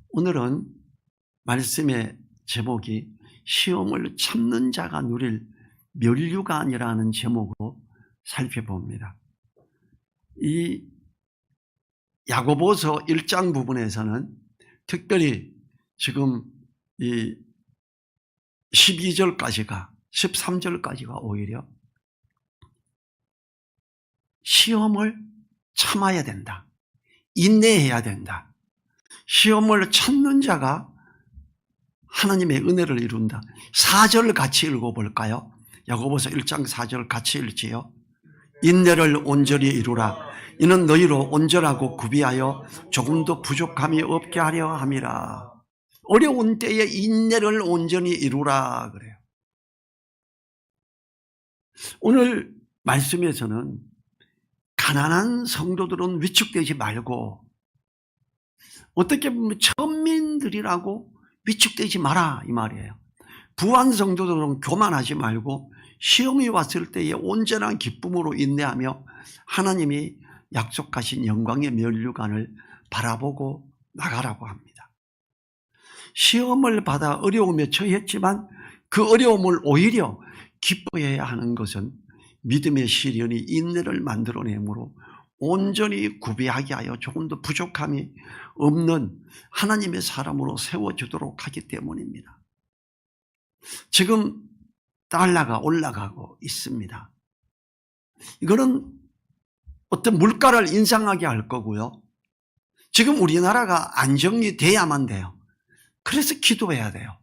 오늘은 말씀의 제목이 시험을 참는 자가 누릴 면류관이라는 제목으로 살펴봅니다. 이 야고보서 1장 부분에서는 특별히 지금 이 12절까지가 13절까지가 오히려 시험을 참아야 된다. 인내해야 된다. 시험을 참는 자가 하나님의 은혜를 이룬다. 4절 같이 읽어볼까요? 야고보서 1장 4절 같이 읽지요. 인내를 온전히 이루라. 이는 너희로 온전하고 구비하여 조금도 부족함이 없게 하려 함이라. 어려운 때에 인내를 온전히 이루라 그래요. 오늘 말씀에서는 가난한 성도들은 위축되지 말고 어떻게 보면 천민들이라고 위축되지 마라 이 말이에요. 부한 성도들은 교만하지 말고 시험이 왔을 때에 온전한 기쁨으로 인내하며 하나님이 약속하신 영광의 면류관을 바라보고 나가라고 합니다. 시험을 받아 어려움에 처했지만 그 어려움을 오히려 기뻐해야 하는 것은 믿음의 시련이 인내를 만들어내므로 온전히 구비하게 하여 조금도 부족함이 없는 하나님의 사람으로 세워주도록 하기 때문입니다. 지금 달러가 올라가고 있습니다. 이거는 어떤 물가를 인상하게 할 거고요. 지금 우리나라가 안정이 돼야만 돼요. 그래서 기도해야 돼요.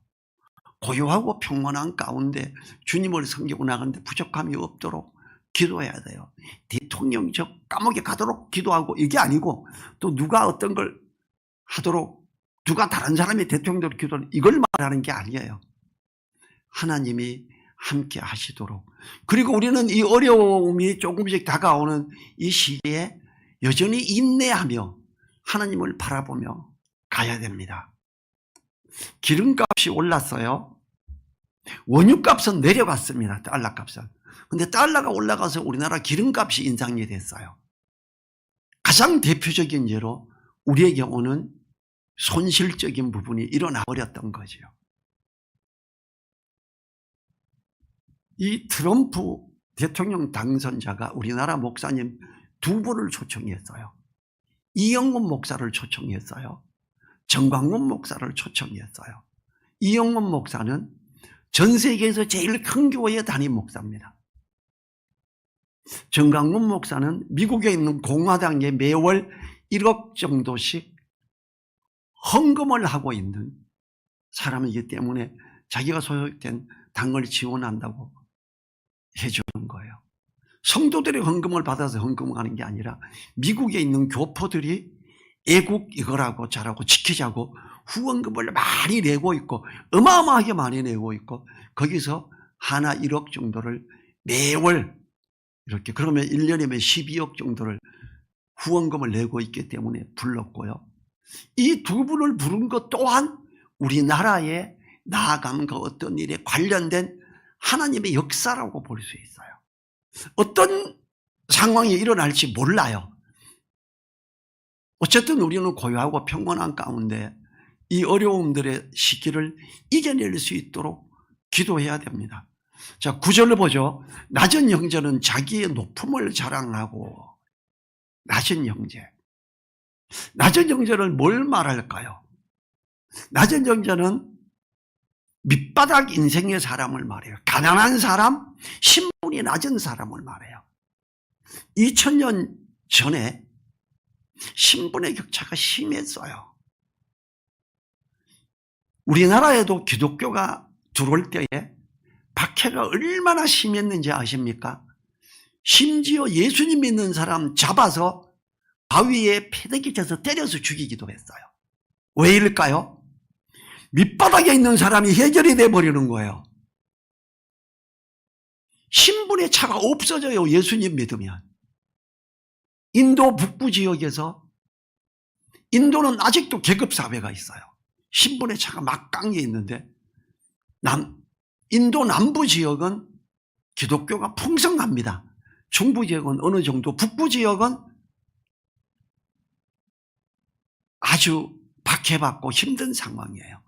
고요하고 평온한 가운데 주님을 섬기고 나가는데 부족함이 없도록 기도해야 돼요. 대통령 저 감옥에 가도록 기도하고 이게 아니고 또 누가 어떤 걸 하도록 누가 다른 사람이 대통령으로 기도하는 이걸 말하는 게 아니에요. 하나님이 함께 하시도록. 그리고 우리는 이 어려움이 조금씩 다가오는 이 시기에 여전히 인내하며 하나님을 바라보며 가야 됩니다. 기름값이 올랐어요. 원유값은 내려갔습니다. 달러값은. 근데 달러가 올라가서 우리나라 기름값이 인상이 됐어요. 가장 대표적인 예로 우리에게 오는 손실적인 부분이 일어나 버렸던 거죠. 이 트럼프 대통령 당선자가 우리나라 목사님 두 분을 초청했어요. 이영훈 목사를 초청했어요. 정광훈 목사를 초청했어요. 이영훈 목사는 전 세계에서 제일 큰 교회 담임 목사입니다. 정광훈 목사는 미국에 있는 공화당에 매월 1억 정도씩 헌금을 하고 있는 사람이기 때문에 자기가 소속된 당을 지원한다고 해주는 거예요. 성도들이 헌금을 받아서 헌금하는 게 아니라 미국에 있는 교포들이 애국 이거라고 잘하고 지키자고 후원금을 많이 내고 있고 어마어마하게 많이 내고 있고 거기서 하나 1억 정도를 매월 이렇게 그러면 1년이면 12억 정도를 후원금을 내고 있기 때문에 불렀고요. 이 두 분을 부른 것 또한 우리나라에 나아감과 어떤 일에 관련된 하나님의 역사라고 볼 수 있어요. 어떤 상황이 일어날지 몰라요. 어쨌든 우리는 고요하고 평온한 가운데 이 어려움들의 시기를 이겨낼 수 있도록 기도해야 됩니다. 자, 9절을 보죠. 낮은 형제는 자기의 높음을 자랑하고. 낮은 형제. 낮은 형제를 뭘 말할까요? 낮은 형제는 밑바닥 인생의 사람을 말해요. 가난한 사람, 신분이 낮은 사람을 말해요. 2000년 전에 신분의 격차가 심했어요. 우리나라에도 기독교가 들어올 때에 박해가 얼마나 심했는지 아십니까? 심지어 예수님 믿는 사람 잡아서 바위에 패대기 쳐서 때려서 죽이기도 했어요. 왜일까요? 밑바닥에 있는 사람이 해결이 돼버리는 거예요. 신분의 차가 없어져요. 예수님 믿으면. 인도 북부 지역에서 인도는 아직도 계급사회가 있어요. 신분의 차가 막강히 있는데 인도 남부 지역은 기독교가 풍성합니다. 중부 지역은 어느 정도, 북부 지역은 아주 박해받고 힘든 상황이에요.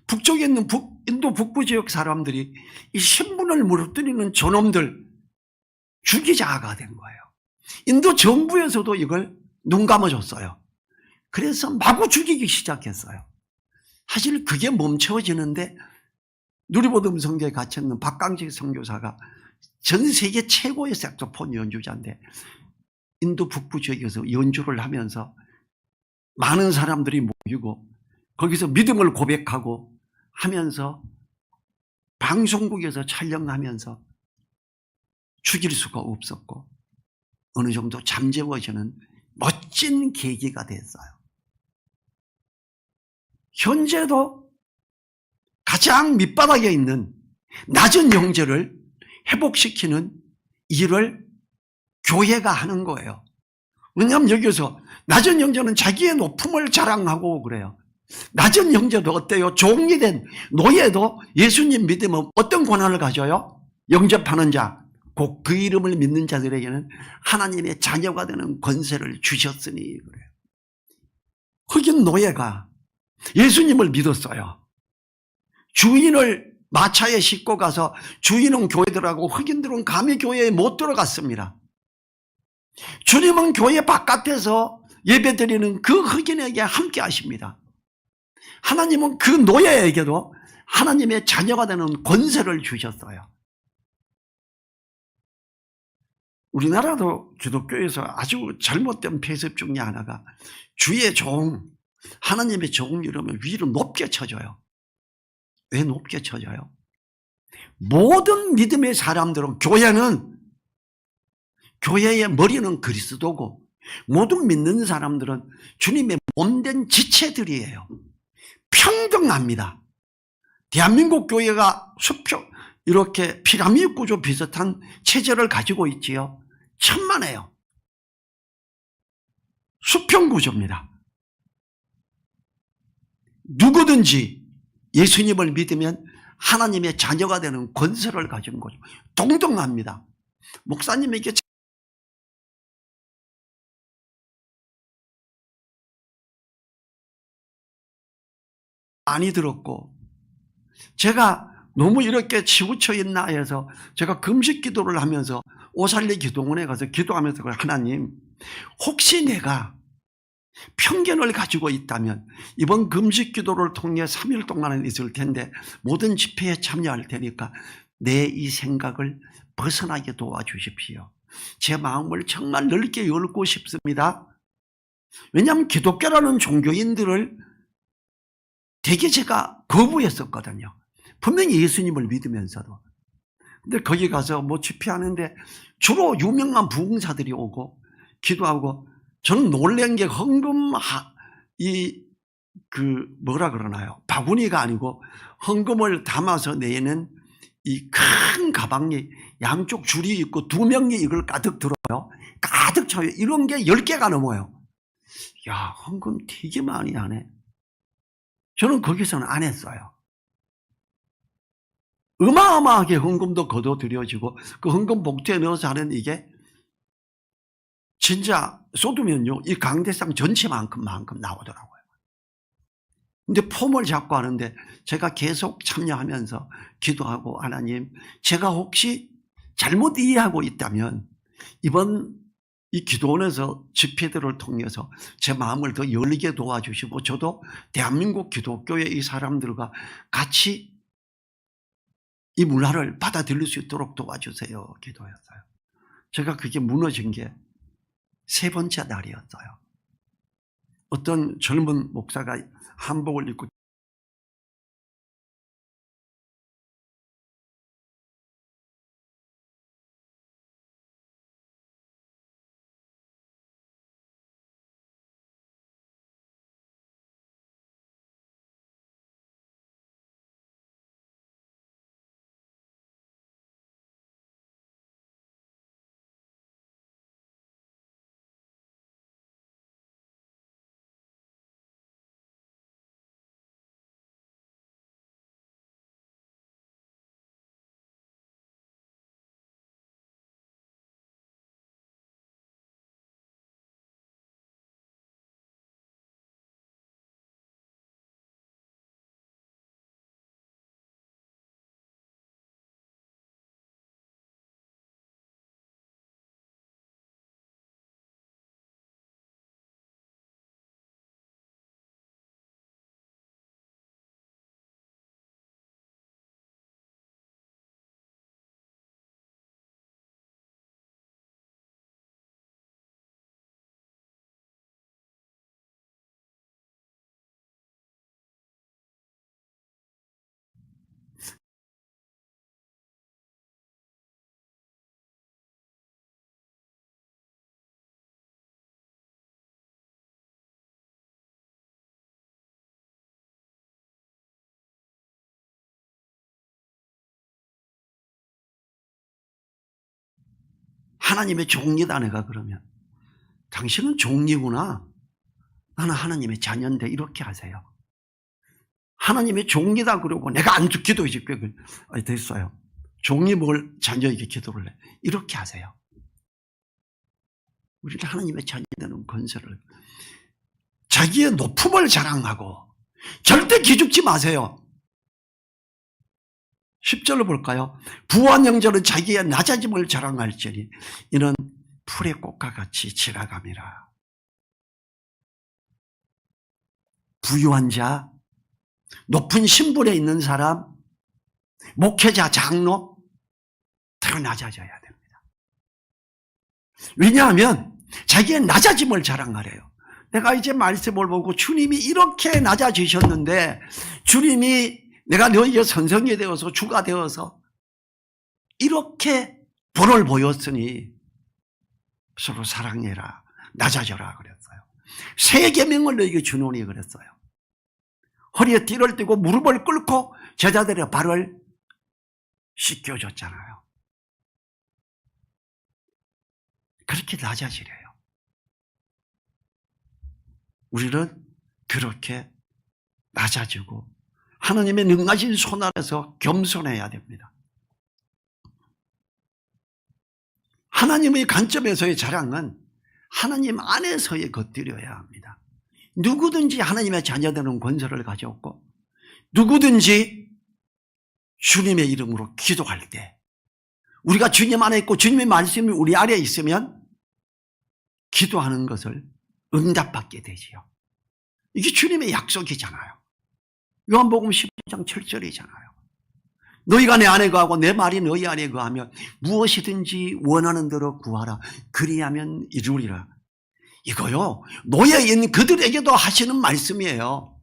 북쪽에 있는 인도 북부 지역 사람들이 이 신분을 무너뜨리는 저놈들 죽이자가 된 거예요. 인도 정부에서도 이걸 눈 감아줬어요. 그래서 마구 죽이기 시작했어요. 사실 그게 멈춰지는데 누리보듬 성교에 갇혔는 박강직 선교사가 전 세계 최고의 색소폰 연주자인데 인도 북부 지역에서 연주를 하면서 많은 사람들이 모이고 거기서 믿음을 고백하고 하면서 방송국에서 촬영하면서 죽일 수가 없었고 어느 정도 잠재워지는 멋진 계기가 됐어요. 현재도 가장 밑바닥에 있는 낮은 형제를 회복시키는 일을 교회가 하는 거예요. 왜냐하면 여기서 낮은 형제는 자기의 높음을 자랑하고 그래요. 낮은 형제도 어때요? 종이 된 노예도 예수님 믿으면 어떤 권한을 가져요? 영접하는 자, 곧 그 이름을 믿는 자들에게는 하나님의 자녀가 되는 권세를 주셨으니 그래요. 흑인 노예가 예수님을 믿었어요. 주인을 마차에 싣고 가서 주인은 교회 들어가고 흑인들은 감히 교회에 못 들어갔습니다. 주님은 교회 바깥에서 예배드리는 그 흑인에게 함께 하십니다. 하나님은 그 노예에게도 하나님의 자녀가 되는 권세를 주셨어요. 우리나라도 기독교에서 아주 잘못된 폐습 중에 하나가 주의 종, 하나님의 종 이러면 위로 높게 쳐져요. 왜 높게 쳐져요? 모든 믿음의 사람들은 교회의 머리는 그리스도고 모든 믿는 사람들은 주님의 몸된 지체들이에요. 평등합니다. 대한민국 교회가 이렇게 피라미드 구조 비슷한 체제를 가지고 있지요. 천만에요. 수평 구조입니다. 누구든지 예수님을 믿으면 하나님의 자녀가 되는 권세를 가진 거죠. 동등합니다. 목사님에게 많이 들었고 제가 너무 이렇게 치우쳐 있나 해서 제가 금식 기도를 하면서 오살리 기도원에 가서 기도하면서 하나님, 혹시 내가 편견을 가지고 있다면 이번 금식 기도를 통해 3일 동안은 있을 텐데 모든 집회에 참여할 테니까 내 이 생각을 벗어나게 도와주십시오. 제 마음을 정말 넓게 열고 싶습니다. 왜냐하면 기독교라는 종교인들을 되게 제가 거부했었거든요. 분명히 예수님을 믿으면서도. 근데 거기 가서 뭐 집회하는데 주로 유명한 부흥사들이 오고 기도하고 저는 놀란 게 뭐라 그러나요? 바구니가 아니고 헌금을 담아서 내는 이 큰 가방이 양쪽 줄이 있고 2명이 이걸 가득 들어요. 가득 차요. 이런 게 10개가 넘어요. 야, 헌금 되게 많이 하네. 저는 거기서는 안 했어요. 어마어마하게 헌금도 거둬들여지고 그 헌금 봉투에 넣어서 하는 이게 진짜 쏟으면요 이 강대상 전체만큼 나오더라고요. 근데 폼을 잡고 하는데 제가 계속 참여하면서 기도하고 하나님, 제가 혹시 잘못 이해하고 있다면 이번 이 기도원에서 집회들을 통해서 제 마음을 더 열리게 도와주시고 저도 대한민국 기독교의 이 사람들과 같이 이 문화를 받아들일 수 있도록 도와주세요 기도했어요. 제가 그게 무너진 게 3번째 날이었어요. 어떤 젊은 목사가 한복을 입고 하나님의 종이다 내가 그러면. 당신은 종이구나. 나는 하나님의 자녀인데 이렇게 하세요. 하나님의 종이다 그러고 내가 안 기도해지 됐어요. 종이 뭘 자녀에게 기도를 해. 이렇게 하세요. 우리는 하나님의 자녀되는 권세를, 자기의 높음을 자랑하고 절대 기죽지 마세요. 10절로 볼까요? 부한 영절은 자기의 낮아짐을 자랑할지니 이는 풀의 꽃과 같이 지나감이라. 부유한 자, 높은 신분에 있는 사람, 목회자, 장로 더 낮아져야 됩니다. 왜냐하면 자기의 낮아짐을 자랑하래요. 내가 이제 말씀을 보고 주님이 이렇게 낮아지셨는데, 주님이 내가 너희의 선생이 되어서 주가 되어서 이렇게 본을 보였으니 서로 사랑해라, 낮아져라 그랬어요. 세 계명을 너희에게 주노니 그랬어요. 허리에 띠를 띠고 무릎을 꿇고 제자들의 발을 씻겨줬잖아요. 그렇게 낮아지래요. 우리는 그렇게 낮아지고 하나님의 능하신 손 아래서 겸손해야 됩니다. 하나님의 관점에서의 자랑은 하나님 안에서의 것들이어야 합니다. 누구든지 하나님의 자녀되는 권세를 가졌고 누구든지 주님의 이름으로 기도할 때, 우리가 주님 안에 있고 주님의 말씀이 우리 안에 있으면 기도하는 것을 응답받게 되지요. 이게 주님의 약속이잖아요. 요한복음 15장 7절이잖아요. 너희가 내 안에 거하고 내 말이 너희 안에 거하면 무엇이든지 원하는 대로 구하라. 그리하면 이루리라. 이거요, 노예에 있는 그들에게도 하시는 말씀이에요.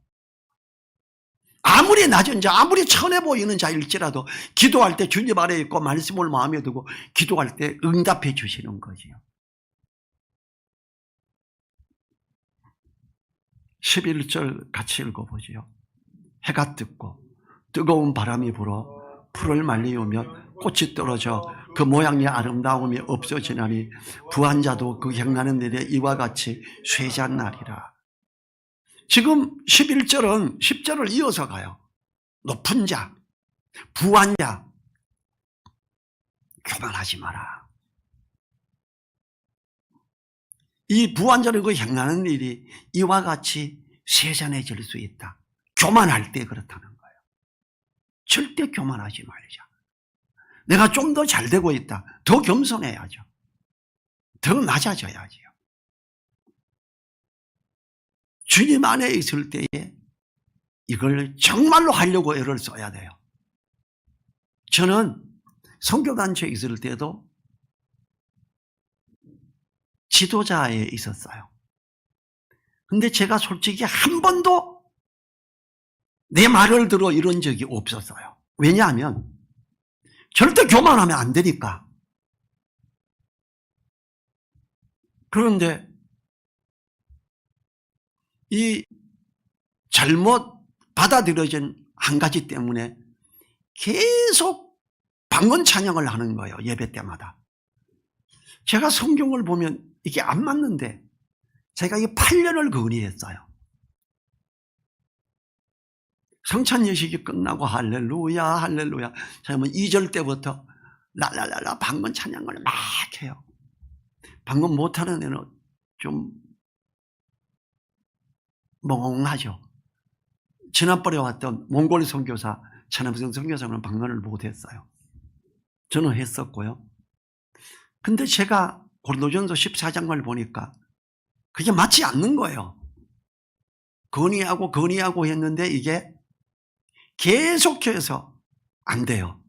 아무리 낮은 자, 아무리 천해 보이는 자일지라도 기도할 때 주님 안에 있고 말씀을 마음에 두고 기도할 때 응답해 주시는 거지요. 11절 같이 읽어보지요. 해가 뜨고 뜨거운 바람이 불어 풀을 말리우면 꽃이 떨어져 그 모양의 아름다움이 없어지나니 부한 자도 그 행하는 일에 이와 같이 쇠잔날이라. 지금 11절은 10절을 이어서 가요. 높은 자, 부한 자, 교만하지 마라. 이 부한 자는 그 행하는 일이 이와 같이 쇠잔해질 수 있다. 교만할 때 그렇다는 거예요. 절대 교만하지 말자. 내가 좀 더 잘 되고 있다. 더 겸손해야죠. 더 낮아져야지요. 주님 안에 있을 때에 이걸 정말로 하려고 애를 써야 돼요. 저는 선교단체에 있을 때도 지도자에 있었어요. 근데 제가 솔직히 한 번도 내 말을 들어 이런 적이 없었어요. 왜냐하면 절대 교만하면 안 되니까. 그런데 이 잘못 받아들여진 한 가지 때문에 계속 방언 찬양을 하는 거예요. 예배 때마다. 제가 성경을 보면 이게 안 맞는데 제가 이 8년을 건의했어요. 성찬 예식이 끝나고 할렐루야 할렐루야 그러면 2절 때부터 랄랄랄라 방언 찬양을 막 해요. 방언 못하는 애는 좀 멍하죠. 지난번에 왔던 몽골 선교사 차남성 선교사는 방언을 못했어요. 저는 했었고요. 근데 제가 고린도전서 14장을 보니까 그게 맞지 않는 거예요. 건의하고 했는데 이게 계속해서 안 돼요.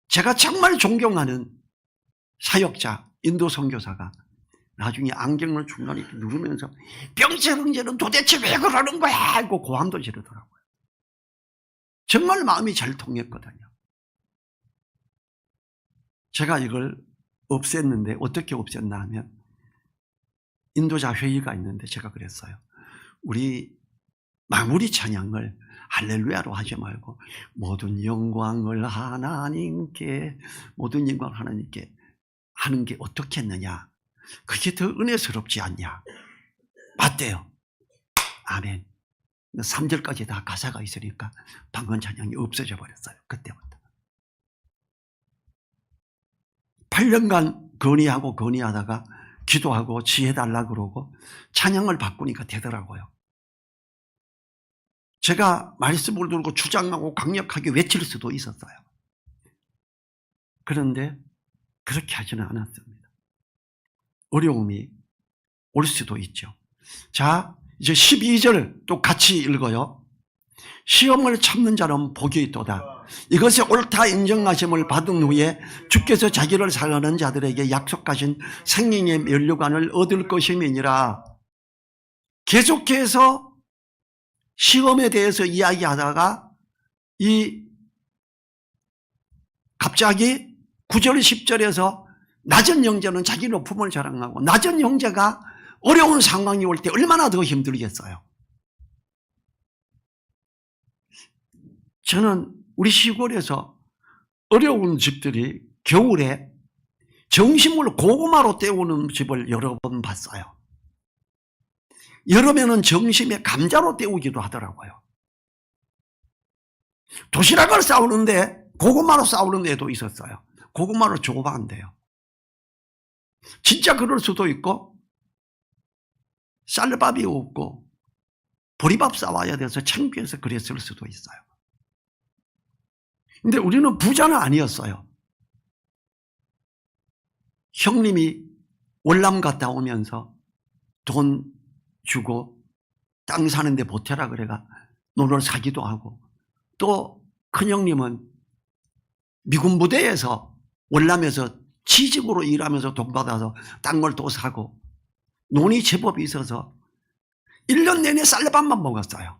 제가 정말 존경하는 사역자 인도 선교사가 나중에 안경을 중간에 이렇게 누르면서 병철흥제는 도대체 왜 그러는 거야 하고 고함도 지르더라고요. 정말 마음이 잘 통했거든요. 제가 이걸 없앴는데 어떻게 없앴나 하면 인도자 회의가 있는데 제가 그랬어요. 우리 마무리 찬양을 할렐루야로 하지 말고 모든 영광을 하나님께, 모든 영광을 하나님께 하는 게 어떻겠느냐. 그게 더 은혜스럽지 않냐. 맞대요. 아멘. 3절까지 다 가사가 있으니까 방언 찬양이 없어져 버렸어요. 그때부터. 8년간 건의하다가 기도하고 지혜 달라 그러고 찬양을 바꾸니까 되더라고요. 제가 말씀을 들고 주장하고 강력하게 외칠 수도 있었어요. 그런데 그렇게 하지는 않았습니다. 어려움이 올 수도 있죠. 자, 이제 12절 또 같이 읽어요. 시험을 참는 자는 복이 있도다. 이것이 옳다 인정하심을 받은 후에 주께서 자기를 사랑하는 자들에게 약속하신 생명의 면류관을 얻을 것임이니라. 계속해서 시험에 대해서 이야기하다가 갑자기 9절 10절에서 낮은 형제는 자기 높음을 자랑하고, 낮은 형제가 어려운 상황이 올 때 얼마나 더 힘들겠어요. 저는 우리 시골에서 어려운 집들이 겨울에 정심을 고구마로 때우는 집을 여러 번 봤어요. 여름에는 정심에 감자로 때우기도 하더라고요. 도시락을 싸우는데 고구마로 싸우는 애도 있었어요. 고구마로 조바한대요. 진짜 그럴 수도 있고, 쌀밥이 없고 보리밥 싸와야 돼서 창피해서 그랬을 수도 있어요. 근데 우리는 부자는 아니었어요. 형님이 월남 갔다 오면서 돈 주고 땅 사는데 보태라 그래가 논을 사기도 하고, 또 큰형님은 미군 부대에서 월남에서 취직으로 일하면서 돈 받아서 땅을 또 사고, 논이 제법 있어서 1년 내내 쌀밥만 먹었어요.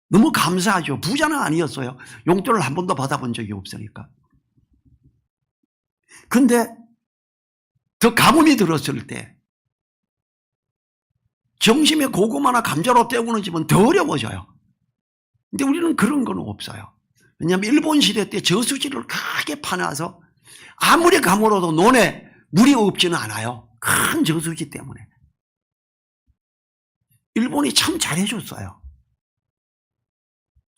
너무 감사하죠. 부자는 아니었어요. 용돈을 한 번도 받아본 적이 없으니까. 근데 더 가뭄이 들었을 때 정심에 고구마나 감자로 때우는 집은 더 어려워져요. 근데 우리는 그런 건 없어요. 왜냐하면 일본 시대 때 저수지를 크게 파놔서 아무리 가물어도 논에 물이 없지는 않아요. 큰 저수지 때문에. 일본이 참 잘해줬어요.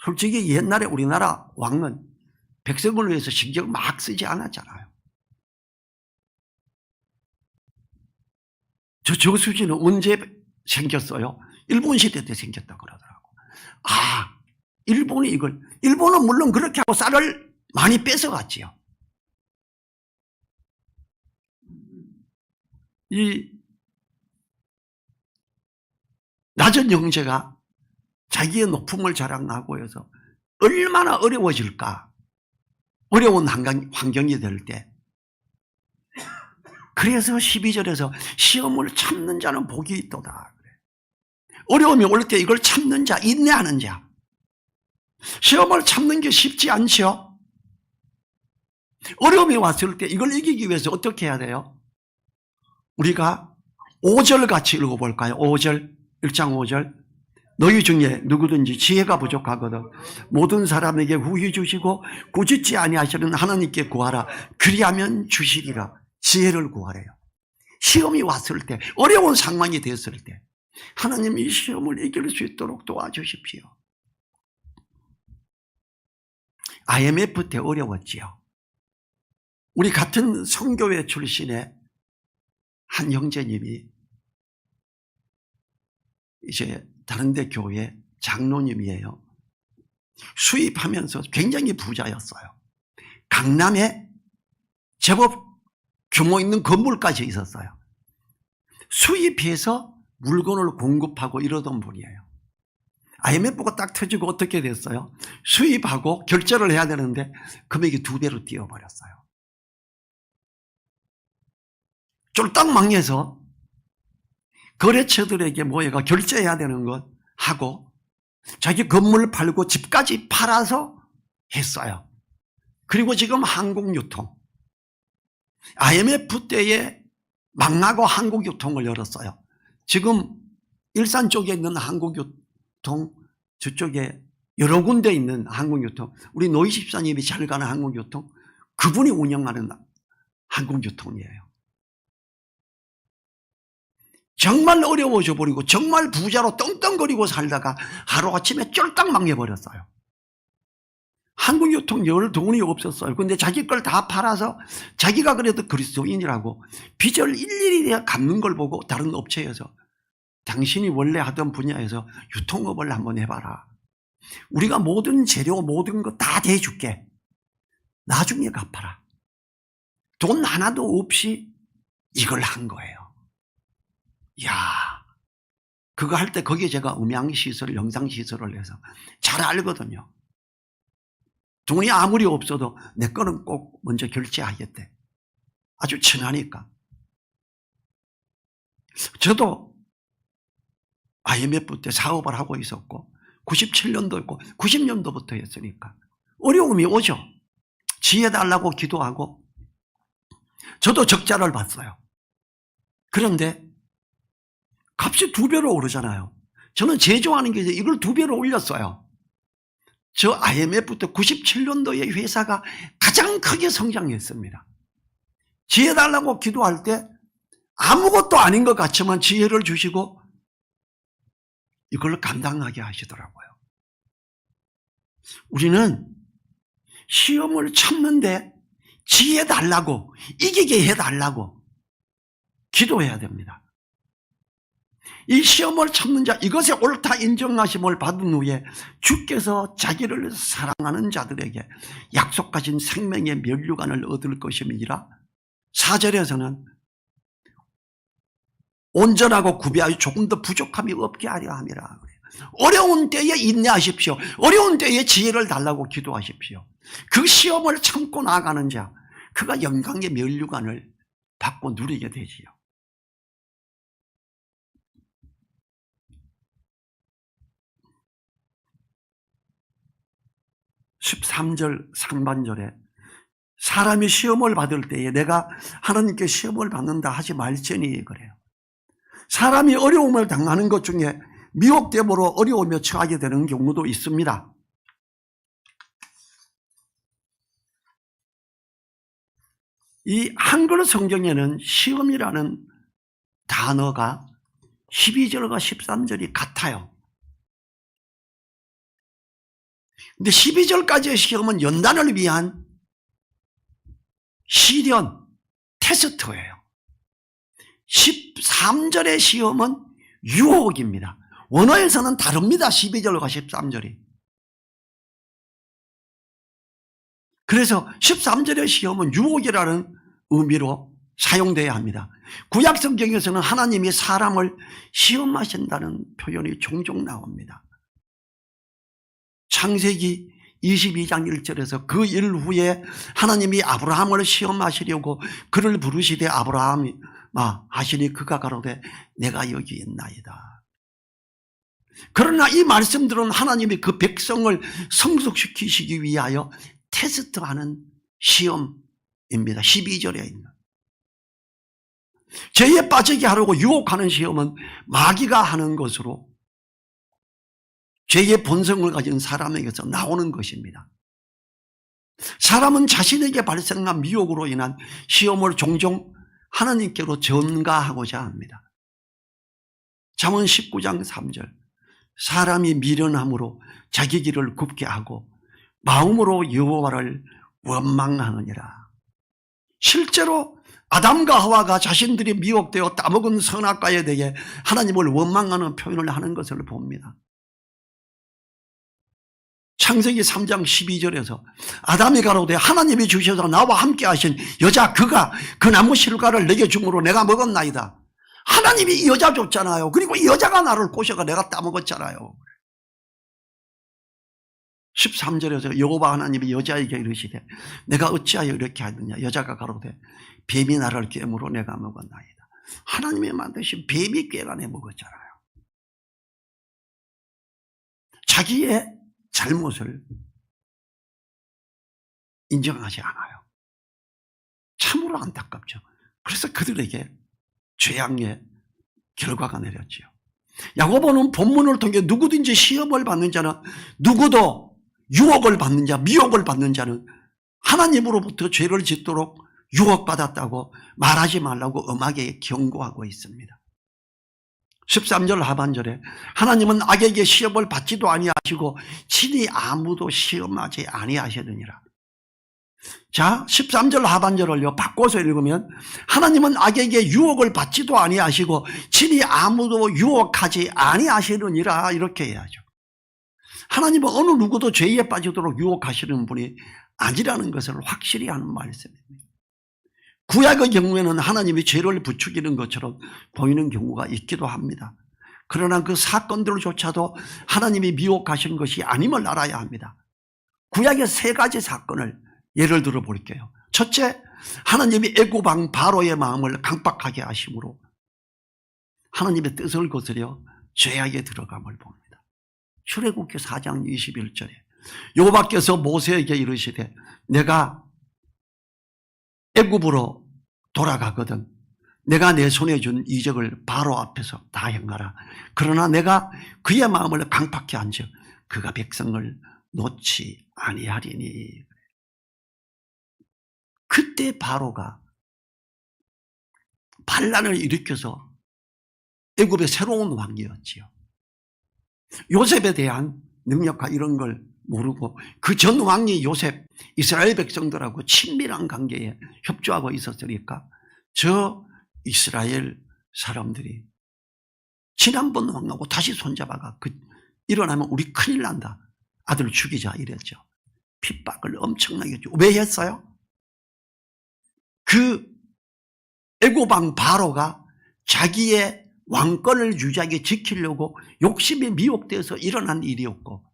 솔직히 옛날에 우리나라 왕은 백성을 위해서 신경 막 쓰지 않았잖아요. 저 저수지는 언제 생겼어요? 일본 시대 때 생겼다 그러더라고. 아, 일본은 물론 그렇게 하고 쌀을 많이 뺏어갔지요. 이 낮은 형제가 자기의 높음을 자랑하고 해서 얼마나 어려워질까. 어려운 환경이 될 때. 그래서 12절에서 시험을 참는 자는 복이 있도다. 어려움이 올 때 이걸 참는 자, 인내하는 자. 시험을 참는 게 쉽지 않죠. 어려움이 왔을 때 이걸 이기기 위해서 어떻게 해야 돼요? 우리가 5절 같이 읽어볼까요? 5절, 1장 5절. 너희 중에 누구든지 지혜가 부족하거든 모든 사람에게 후히 주시고 꾸짖지 아니하시는 하나님께 구하라. 그리하면 주시리라. 지혜를 구하래요. 시험이 왔을 때, 어려운 상황이 됐을 때 하나님 이 시험을 이길 수 있도록 도와주십시오. IMF 때 어려웠지요. 우리 같은 성교회 출신의 한 형제님이 이제 다른 데 교회 장로님이에요. 수입하면서 굉장히 부자였어요. 강남에 제법 규모 있는 건물까지 있었어요. 수입해서 물건을 공급하고 이러던 분이에요. IMF가 딱 터지고 어떻게 됐어요? 수입하고 결제를 해야 되는데 금액이 2배로 뛰어버렸어요. 쫄딱 망해서 거래처들에게 모여가 결제해야 되는 것 하고 자기 건물 팔고 집까지 팔아서 했어요. 그리고 지금 항공유통, IMF 때에 망하고 항공유통을 열었어요. 지금 일산 쪽에 있는 항공유통, 저쪽에 여러 군데 있는 항공유통, 우리 노희 집사님이 잘 가는 항공유통, 그분이 운영하는 한국유통이에요. 정말 어려워져 버리고 정말 부자로 떵떵거리고 살다가 하루아침에 쫄딱 망해버렸어요. 한국유통 열 돈이 없었어요. 근데 자기 걸 다 팔아서 자기가 그래도 그리스도인이라고 빚을 일일이 갚는 걸 보고 다른 업체에서 당신이 원래 하던 분야에서 유통업을 한번 해봐라. 우리가 모든 재료 모든 거 다 대줄게. 나중에 갚아라. 돈 하나도 없이 이걸 한 거예요. 이야, 그거 할 때 거기에 제가 음향시설, 영상시설을 해서 잘 알거든요. 돈이 아무리 없어도 내 거는 꼭 먼저 결제하겠대. 아주 친하니까. 저도 IMF 때 사업을 하고 있었고 97년도였고 90년도부터 했으니까 어려움이 오죠. 지혜달라고 기도하고 저도 적자를 봤어요. 그런데 값이 2배로 오르잖아요. 저는 제조하는 게 이걸 2배로 올렸어요. 저 IMF 때 97년도에 회사가 가장 크게 성장했습니다. 지혜달라고 기도할 때 아무것도 아닌 것 같지만 지혜를 주시고 이걸 감당하게 하시더라고요. 우리는 시험을 참는데 지혜 달라고, 이기게 해달라고 기도해야 됩니다. 이 시험을 참는 자, 이것에 옳다 인정하심을 받은 후에 주께서 자기를 사랑하는 자들에게 약속하신 생명의 면류관을 얻을 것임이니라. 4절에서는 온전하고 구비하여 조금 더 부족함이 없게 하려 함이라. 어려운 때에 인내하십시오. 어려운 때에 지혜를 달라고 기도하십시오. 그 시험을 참고 나아가는 자, 그가 영광의 면류관을 받고 누리게 되지요. (13절) 상반절에 사람이 시험을 받을 때에 내가 하나님께 시험을 받는다 하지 말지니 그래요. 사람이 어려움을 당하는 것 중에 미혹됨으로 어려움에 처하게 되는 경우도 있습니다. 이 한글 성경에는 시험이라는 단어가 12절과 13절이 같아요. 근데 12절까지의 시험은 연단을 위한 시련, 테스트예요. 13절의 시험은 유혹입니다. 원어에서는 다릅니다. 12절과 13절이. 그래서 13절의 시험은 유혹이라는 의미로 사용돼야 합니다. 구약 성경에서는 하나님이 사람을 시험하신다는 표현이 종종 나옵니다. 창세기 22장 1절에서 그 일 후에 하나님이 아브라함을 시험하시려고 그를 부르시되 아브라함이 하시니 그가 가로되 내가 여기 있나이다. 그러나 이 말씀들은 하나님이 그 백성을 성숙시키시기 위하여 테스트하는 시험입니다. 12절에 있는. 죄에 빠지게 하려고 유혹하는 시험은 마귀가 하는 것으로 죄의 본성을 가진 사람에게서 나오는 것입니다. 사람은 자신에게 발생한 미혹으로 인한 시험을 종종 하나님께로 전가하고자 합니다. 잠언 19장 3절 사람이 미련함으로 자기 길을 굽게 하고 마음으로 여호와를 원망하느니라. 실제로 아담과 하와가 자신들이 미혹되어 따먹은 선악과에 대해 하나님을 원망하는 표현을 하는 것을 봅니다. 창세기 3장 12절에서 아담이 가로되 하나님이 주셔서 나와 함께 하신 여자 그가 그 나무 실과를 내게 주므로 내가 먹었나이다. 하나님이 이 여자 줬잖아요. 그리고 이 여자가 나를 꼬셔가 내가 따먹었잖아요. 13절에서 여호와 하나님이 여자에게 이르시되 내가 어찌하여 이렇게 하느냐. 여자가 가로되 뱀이 나를 꿰므로 내가 먹었나이다. 하나님이 만드신 뱀이 꿰가내 먹었잖아요. 자기의 잘못을 인정하지 않아요. 참으로 안타깝죠. 그래서 그들에게 죄악의 결과가 내렸지요. 야고보는 본문을 통해 누구든지 시험을 받는 자는 누구도 유혹을 받는 자, 미혹을 받는 자는 하나님으로부터 죄를 짓도록 유혹받았다고 말하지 말라고 엄하게 경고하고 있습니다. 13절 하반절에 하나님은 악에게 시험을 받지도 아니하시고 친히 아무도 시험하지 아니하시느니라. 자, 13절 하반절을요 바꿔서 읽으면 하나님은 악에게 유혹을 받지도 아니하시고 친히 아무도 유혹하지 아니하시느니라 이렇게 해야죠. 하나님은 어느 누구도 죄에 빠지도록 유혹하시는 분이 아니라는 것을 확실히 하는 말씀입니다. 구약의 경우에는 하나님이 죄를 부추기는 것처럼 보이는 경우가 있기도 합니다. 그러나 그 사건들조차도 하나님이 미혹하신 것이 아님을 알아야 합니다. 구약의 3가지 사건을 예를 들어 볼게요. 첫째, 하나님이 애굽 왕 바로의 마음을 강박하게 하심으로 하나님의 뜻을 거스려 죄악에 들어감을 봅니다. 출애굽기 4장 21절에 여호와께서 모세에게 이르시되 내가 애굽으로 돌아가거든 내가 내 손에 준 이적을 바로 앞에서 다 행하라. 그러나 내가 그의 마음을 강팍히 한즉 그가 백성을 놓지 아니하리니. 그때 바로가 반란을 일으켜서 애굽의 새로운 왕이었지요. 요셉에 대한 능력과 이런 걸 모르고 그 전 왕이 요셉 이스라엘 백성들하고 친밀한 관계에 협조하고 있었으니까 저 이스라엘 사람들이 지난번 왕하고 다시 손잡아가 일어나면 우리 큰일 난다. 아들 죽이자 이랬죠. 핍박을 엄청나게 했죠. 왜 했어요? 그 애굽 왕 바로가 자기의 왕권을 유지하게 지키려고 욕심에 미혹되어서 일어난 일이었고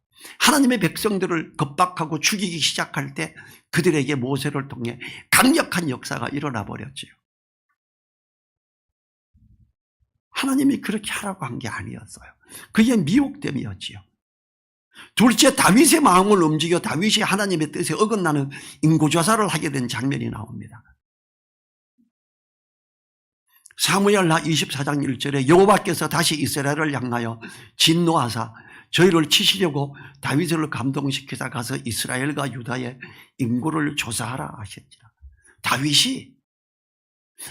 하나님의 백성들을 겁박하고 죽이기 시작할 때 그들에게 모세를 통해 강력한 역사가 일어나 버렸지요. 하나님이 그렇게 하라고 한 게 아니었어요. 그의 미혹됨이었지요. 둘째, 다윗의 마음을 움직여 다윗이 하나님의 뜻에 어긋나는 인구조사를 하게 된 장면이 나옵니다. 사무엘하 24장 1절에 여호와께서 다시 이스라엘을 향하여 진노하사 저희를 치시려고 다윗을 감동시키사 가서 이스라엘과 유다의 인구를 조사하라 하셨지라. 다윗이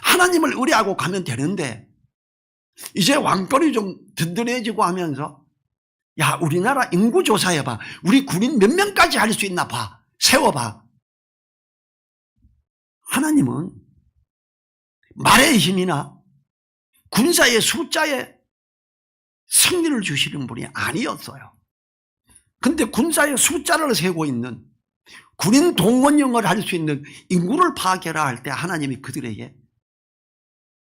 하나님을 의뢰하고 가면 되는데 이제 왕권이 좀 든든해지고 하면서 야 우리나라 인구 조사해봐. 우리 군인 몇 명까지 할 수 있나 봐. 세워봐. 하나님은 말의 힘이나 군사의 숫자에 승리를 주시는 분이 아니었어요. 근데 군사의 숫자를 세고 있는 군인 동원령을 할 수 있는 인구를 파악해라 할 때 하나님이 그들에게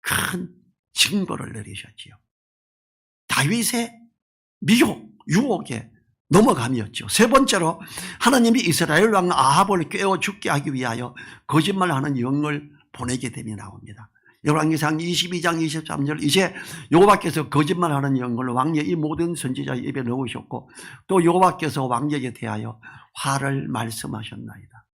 큰 증거를 내리셨지요. 다윗의 미혹, 유혹에 넘어감이었죠. 세 번째로 하나님이 이스라엘 왕 아합을 꿰어 죽게 하기 위하여 거짓말하는 영을 보내게 됨이 나옵니다. 열왕기상 22장 23절 이제 여호와께서 거짓말하는 영을 왕의 이 모든 선지자의 입에 넣으셨고 또 여호와께서 왕에게 대하여 화를 말씀하셨나이다.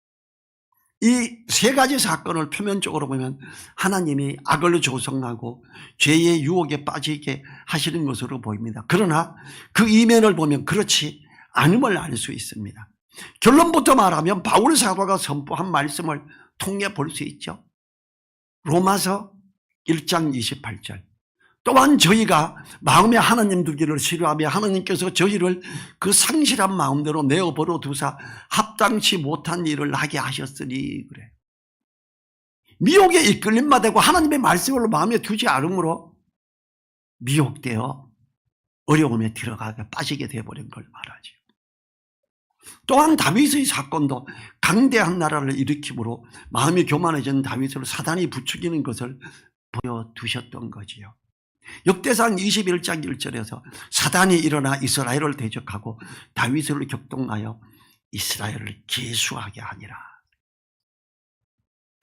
이 3가지 사건을 표면적으로 보면 하나님이 악을 조성하고 죄의 유혹에 빠지게 하시는 것으로 보입니다. 그러나 그 이면을 보면 그렇지 않음을 알 수 있습니다. 결론부터 말하면 바울 사도가 선포한 말씀을 통해 볼 수 있죠. 로마서 1장 28절 또한 저희가 마음에 하나님 두기를 싫어하며 하나님께서 저희를 그 상실한 마음대로 내어버려 두사 합당치 못한 일을 하게 하셨으니 그래. 미혹에 이끌림 받고 하나님의 말씀을 마음에 두지 않으므로 미혹되어 어려움에 들어가게 빠지게 되어버린 걸 말하죠. 또한 다윗의 사건도 강대한 나라를 일으킴으로 마음이 교만해진 다윗을 사단이 부추기는 것을 보여두셨던 거지요. 역대상 21장 1절에서 사단이 일어나 이스라엘을 대적하고 다윗을 격동하여 이스라엘을 계수하게 하니라.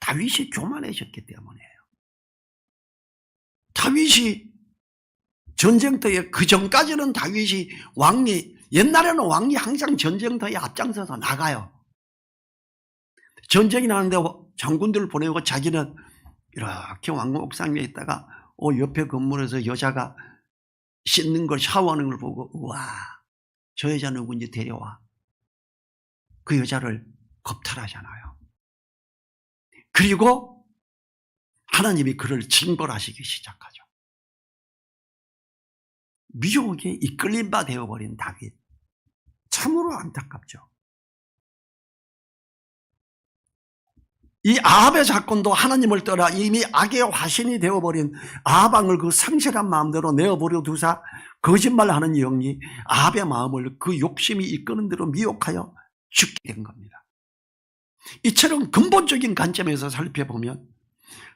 다윗이 교만해졌기 때문이에요. 다윗이 전쟁터에 그 전까지는 다윗이 왕이 옛날에는 왕이 항상 전쟁터에 앞장서서 나가요. 전쟁이 나는데 장군들을 보내고 자기는 이렇게 왕궁 옥상에 있다가 옆에 건물에서 여자가 씻는 걸 샤워하는 걸 보고 우와 저 여자 누군지 데려와. 그 여자를 겁탈하잖아요. 그리고 하나님이 그를 징벌하시기 시작하죠. 미혹에 이끌린 바 되어버린 다윗, 참으로 안타깝죠. 이 아합의 사건도 하나님을 떠나 이미 악의 화신이 되어버린 아합 왕을 그 상실한 마음대로 내어버려 두사 거짓말하는 영이 아합의 마음을 그 욕심이 이끄는 대로 미혹하여 죽게 된 겁니다. 이처럼 근본적인 관점에서 살펴보면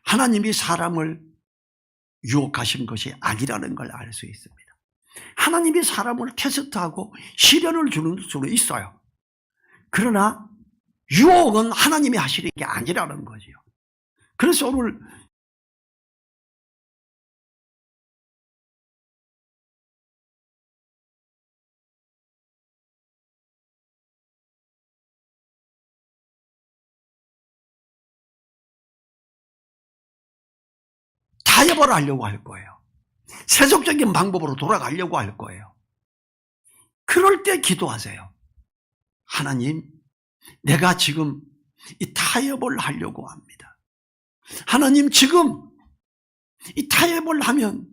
하나님이 사람을 유혹하신 것이 아니라는 걸 알 수 있습니다. 하나님이 사람을 테스트하고 시련을 주는 수는 있어요. 그러나 유혹은 하나님이 하시는 게 아니라는 거죠. 그래서 오늘 타협을 하려고 할 거예요. 세속적인 방법으로 돌아가려고 할 거예요. 그럴 때 기도하세요. 하나님, 내가 지금 이 타협을 하려고 합니다. 하나님, 지금 이 타협을 하면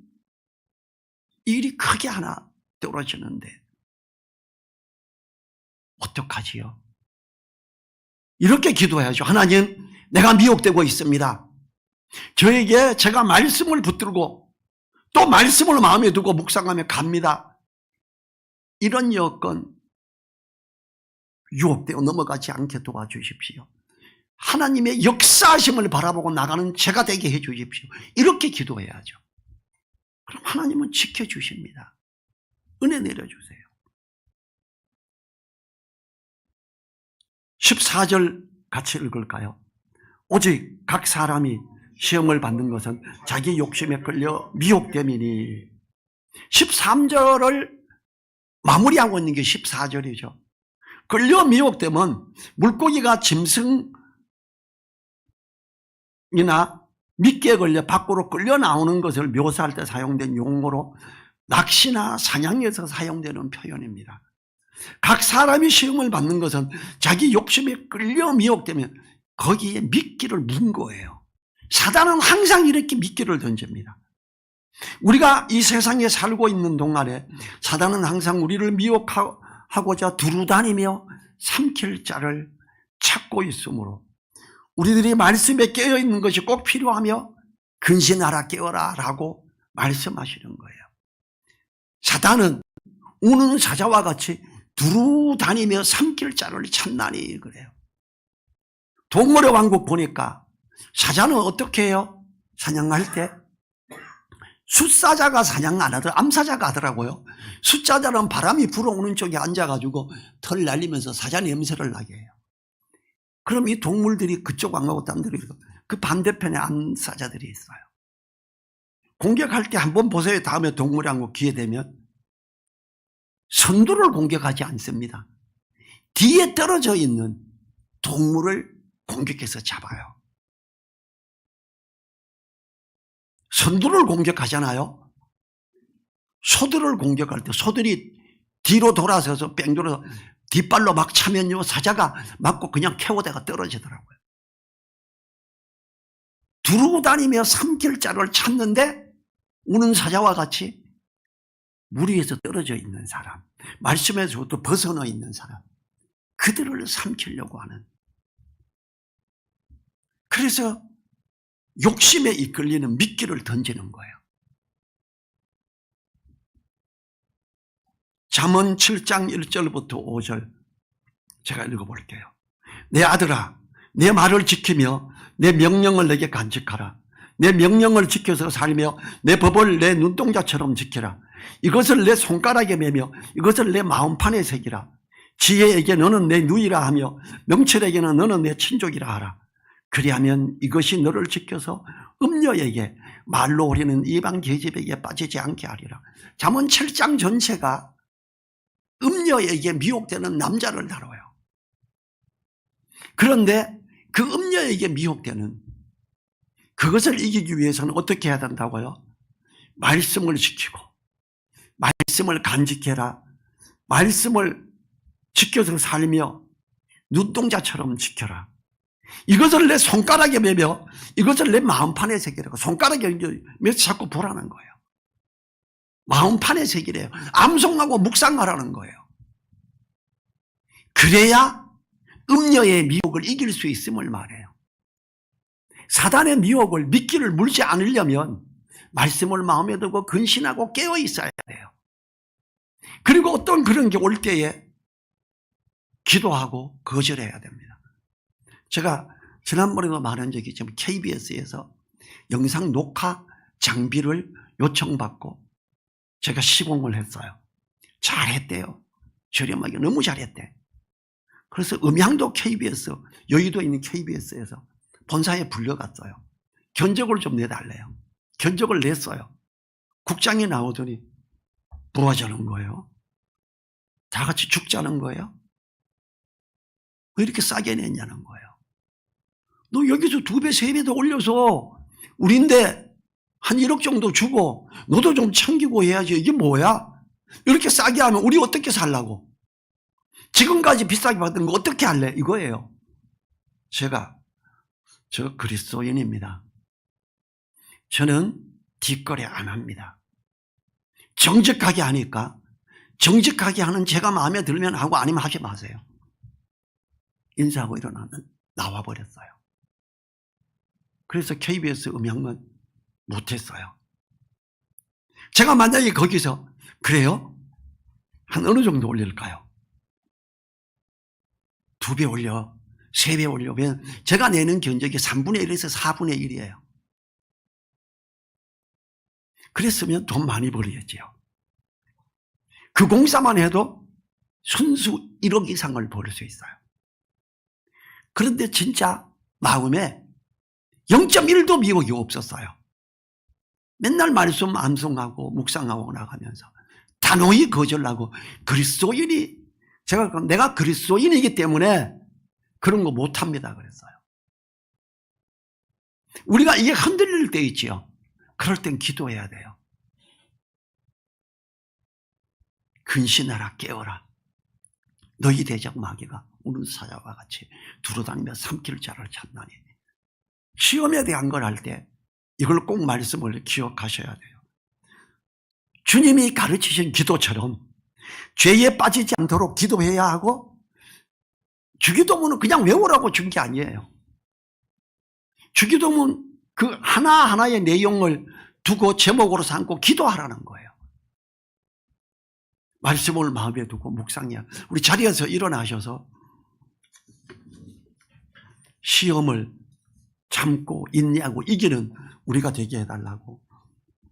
일이 크게 하나 떨어지는데 어떡하지요? 이렇게 기도해야죠. 하나님, 내가 미혹되고 있습니다. 저에게 제가 말씀을 붙들고 또 말씀을 마음에 두고 묵상하며 갑니다. 이런 여건 유혹되어 넘어가지 않게 도와주십시오. 하나님의 역사하심을 바라보고 나가는 제가 되게 해주십시오. 이렇게 기도해야죠. 그럼 하나님은 지켜주십니다. 은혜 내려주세요. 14절 같이 읽을까요? 오직 각 사람이 시험을 받는 것은 자기 욕심에 끌려 미혹됨이니. 13절을 마무리하고 있는 게 14절이죠. 끌려 미혹되면 물고기가 짐승이나 미끼에 걸려 밖으로 끌려 나오는 것을 묘사할 때 사용된 용어로 낚시나 사냥에서 사용되는 표현입니다. 각 사람이 시험을 받는 것은 자기 욕심에 끌려 미혹되면 거기에 미끼를 문 거예요. 사단은 항상 이렇게 미끼를 던집니다. 우리가 이 세상에 살고 있는 동안에 사단은 항상 우리를 미혹하고자 두루다니며 삼킬 자를 찾고 있으므로 우리들이 말씀에 깨어있는 것이 꼭 필요하며 근신하라 깨어라 라고 말씀하시는 거예요. 사단은 우는 사자와 같이 두루다니며 삼킬 자를 찾나니 그래요. 동물의 왕국 보니까 사자는 어떻게 해요? 사냥할 때 숫사자가 사냥 안 하더라고요. 암사자가 하더라고요. 숫사자는 바람이 불어오는 쪽에 앉아가지고 털 날리면서 사자 냄새를 나게 해요. 그럼 이 동물들이 그쪽 안 가고 딴 데로 그 반대편에 암사자들이 있어요. 공격할 때 한번 보세요. 다음에 동물왕국 기회 되면 선두를 공격하지 않습니다. 뒤에 떨어져 있는 동물을 공격해서 잡아요. 선두를 공격하잖아요. 소들을 공격할 때 소들이 뒤로 돌아서서 뺑 돌아서 뒷발로 막 차면요 사자가 맞고 그냥 캐오다가 떨어지더라고요. 두르고 다니며 삼킬 자를 찾는데 우는 사자와 같이 물 위에서 떨어져 있는 사람, 말씀에서부터 벗어나 있는 사람, 그들을 삼키려고 하는. 그래서 욕심에 이끌리는 미끼를 던지는 거예요. 잠언 7장 1절부터 5절 제가 읽어볼게요. 내 아들아, 내 말을 지키며 내 명령을 내게 간직하라. 내 명령을 지켜서 살며 내 법을 내 눈동자처럼 지키라. 이것을 내 손가락에 매며 이것을 내 마음판에 새기라. 지혜에게 너는 내 누이라 하며 명철에게는 너는 내 친족이라 하라. 그리하면 이것이 너를 지켜서 음녀에게 말로 오리는 이방 계집에게 빠지지 않게 하리라. 잠언 7장 전체가 음녀에게 미혹되는 남자를 다뤄요. 그런데 그 음녀에게 미혹되는 그것을 이기기 위해서는 어떻게 해야 된다고요? 말씀을 지키고 말씀을 간직해라. 말씀을 지켜서 살며 눈동자처럼 지켜라. 이것을 내 손가락에 매며 이것을 내 마음판에 새기라고. 손가락에 매서 자꾸 보라는 거예요. 마음판에 새기래요. 암송하고 묵상하라는 거예요. 그래야 음녀의 미혹을 이길 수 있음을 말해요. 사단의 미혹을 미끼를 물지 않으려면 말씀을 마음에 두고 근신하고 깨어 있어야 돼요. 그리고 어떤 그런 게 올 때에 기도하고 거절해야 됩니다. 제가 지난번에도 말한 적이 있지만 KBS에서 영상 녹화 장비를 요청받고 제가 시공을 했어요. 잘했대요. 저렴하게 너무 잘했대. 그래서 음향도 KBS, 여의도에 있는 KBS에서 본사에 불려갔어요. 견적을 좀 내달래요. 견적을 냈어요. 국장이 나오더니 뭐 하자는 거예요? 다 같이 죽자는 거예요? 왜 이렇게 싸게 냈냐는 거예요. 너 여기서 2배, 3배 더 올려서 우린데 한 1억 정도 주고 너도 좀 챙기고 해야지. 이게 뭐야? 이렇게 싸게 하면 우리 어떻게 살라고? 지금까지 비싸게 받은 거 어떻게 할래? 이거예요. 저 그리스도인입니다. 저는 뒷거래 안 합니다. 정직하게 하니까 정직하게 하는 제가 마음에 들면 하고 아니면 하지 마세요. 인사하고 일어나면 나와버렸어요. 그래서 KBS 음향은 못했어요. 제가 만약에 거기서 그래요? 한 어느 정도 올릴까요? 2배 올려, 3배 올려면 제가 내는 견적이 3분의 1에서 4분의 1이에요. 그랬으면 돈 많이 벌겠지요. 그 공사만 해도 순수 1억 이상을 벌 수 있어요. 그런데 진짜 마음에 0.1도 미혹이 없었어요. 맨날 말씀 암송하고 묵상하고 나가면서 단호히 거절하고 그리스도인이 내가 그리스도인이기 때문에 그런 거 못합니다 그랬어요. 우리가 이게 흔들릴 때 있지요. 그럴 땐 기도해야 돼요. 근신하라 깨어라. 너희 대적 마귀가 우는 사자와 같이 두루다니며 삼킬 자를 찾나니. 시험에 대한 걸 할 때 이걸 꼭 말씀을 기억하셔야 돼요. 주님이 가르치신 기도처럼 죄에 빠지지 않도록 기도해야 하고, 주기도문은 그냥 외우라고 준 게 아니에요. 주기도문 그 하나하나의 내용을 두고 제목으로 삼고 기도하라는 거예요. 말씀을 마음에 두고 묵상해야. 우리 자리에서 일어나셔서 시험을 참고 인내하고 이기는 우리가 되게 해달라고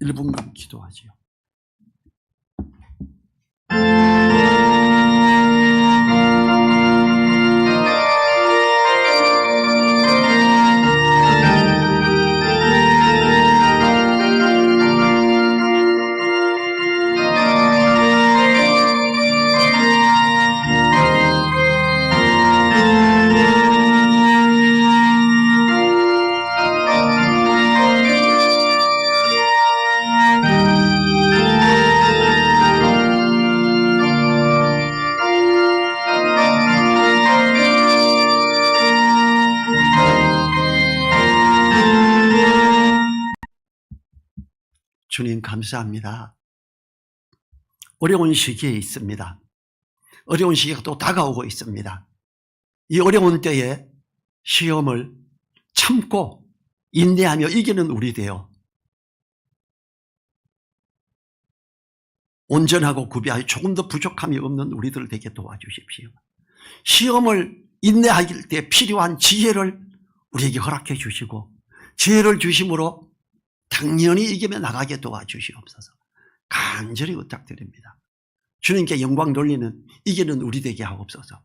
1분간 기도하지요. 주님 감사합니다. 어려운 시기에 있습니다. 어려운 시기가 또 다가오고 있습니다. 이 어려운 때에 시험을 참고 인내하며 이기는 우리 되어 온전하고 구비하여 조금 더 부족함이 없는 우리들 되게 도와주십시오. 시험을 인내할 때 필요한 지혜를 우리에게 허락해 주시고, 지혜를 주심으로 당연히 이기며 나가게 도와주시옵소서. 간절히 부탁드립니다. 주님께 영광 돌리는 이기는 우리 되게 하옵소서.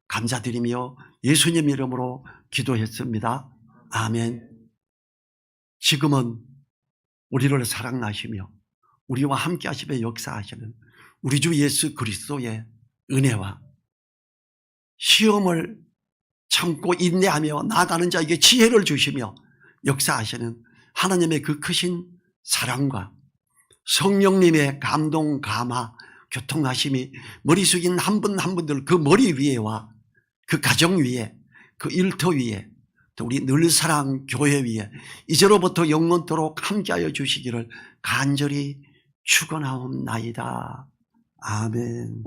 감사드리며 예수님 이름으로 기도했습니다. 아멘. 지금은 우리를 사랑하시며 우리와 함께 하시며 역사하시는 우리 주 예수 그리스도의 은혜와 시험을 참고 인내하며 나아가는 자에게 지혜를 주시며 역사하시는 하나님의 그 크신 사랑과 성령님의 감동, 감화, 교통하심이 머리 숙인 한 분 한 분들 그 머리 위에와 그 가정 위에 그 일터 위에 또 우리 늘사랑 교회 위에 이제로부터 영원토록 함께하여 주시기를 간절히 축원하옵나이다. 아멘.